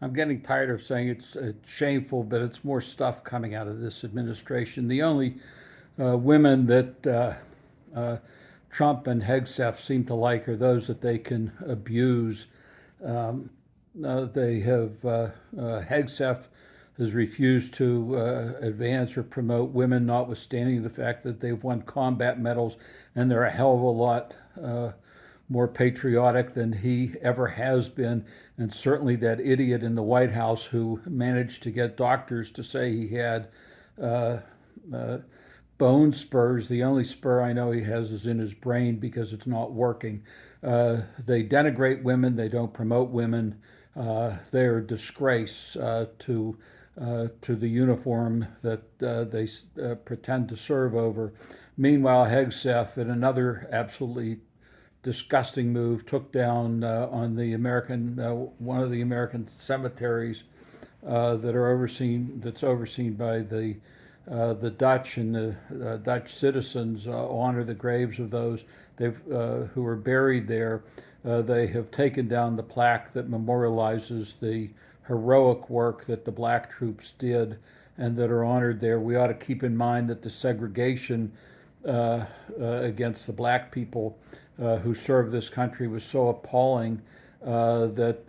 I'm getting tired of saying it's shameful, but it's more stuff coming out of this administration. The only women that uh, Trump and Hegseth seem to like are those that they can abuse. Um, they have Hegseth has refused to advance or promote women, notwithstanding the fact that they've won combat medals and they're a hell of a lot more patriotic than he ever has been. And certainly that idiot in the White House who managed to get doctors to say he had uh, uh, bone spurs. The only spur I know he has is in his brain because it's not working. They denigrate women. They don't promote women. They're a disgrace to the uniform that they pretend to serve over. Meanwhile, Hegseth, in another absolutely disgusting move, took down on the American one of the American cemeteries that's overseen by the Dutch, and the Dutch citizens honor the graves of those who were buried there. They have taken down the plaque that memorializes the heroic work that the black troops did and that are honored there. We ought to keep in mind that the segregation against the black people who served this country was so appalling that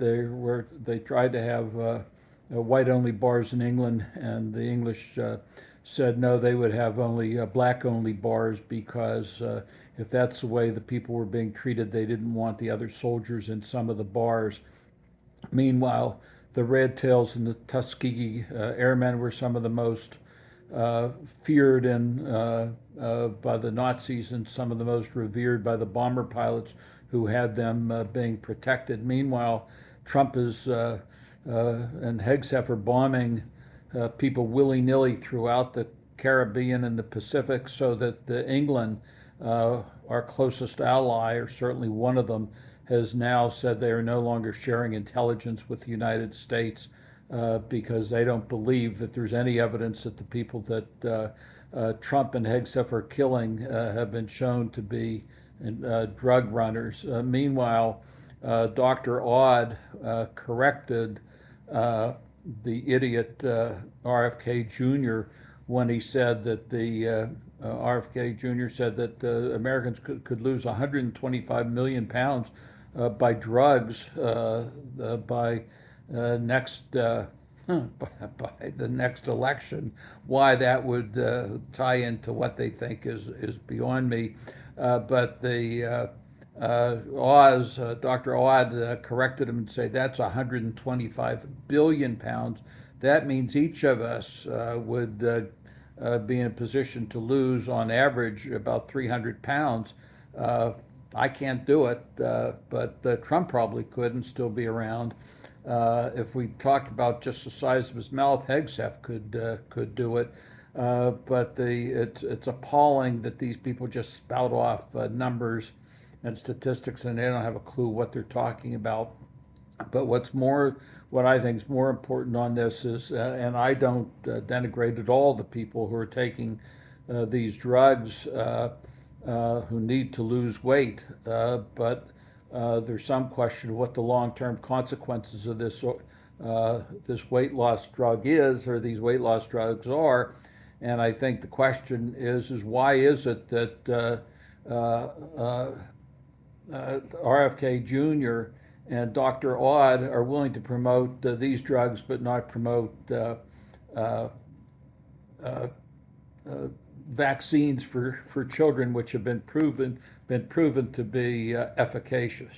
they tried to have white only bars in England, and the English said no, they would have only black only bars because if that's the way the people were being treated, they didn't want the other soldiers in some of the bars. Meanwhile, the Red Tails and the Tuskegee Airmen were some of the most uh, feared by the Nazis and some of the most revered by the bomber pilots who had them being protected. Meanwhile, Trump is and Hegseth are bombing people willy nilly throughout the Caribbean and the Pacific, so that England, our closest ally, or certainly one of them, has now said they are no longer sharing intelligence with the United States because they don't believe that there's any evidence that the people that Trump and Hegseth are killing have been shown to be drug runners. Meanwhile, Dr. Odd corrected uh, the idiot RFK Jr. when he said that RFK Jr. said that Americans could lose 125 million pounds by drugs by next by the next election. Why that would tie into what they think is beyond me. But the Dr. Oz corrected him and said that's 125 billion pounds. That means each of us would be in a position to lose, on average, about 300 pounds. Uh, I can't do it, but Trump probably could and still be around. If we talk about just the size of his mouth, Hegseth could do it. But it's appalling that these people just spout off numbers and statistics, and they don't have a clue what they're talking about. But what I think is more important on this is, and I don't denigrate at all the people who are taking these drugs who need to lose weight, but there's some question of what the long-term consequences of this weight loss drug is, or these weight loss drugs are. And I think the question is why is it that RFK Jr. and Dr. Odd are willing to promote these drugs but not promote uh, uh, vaccines for children, which have been proven to be efficacious.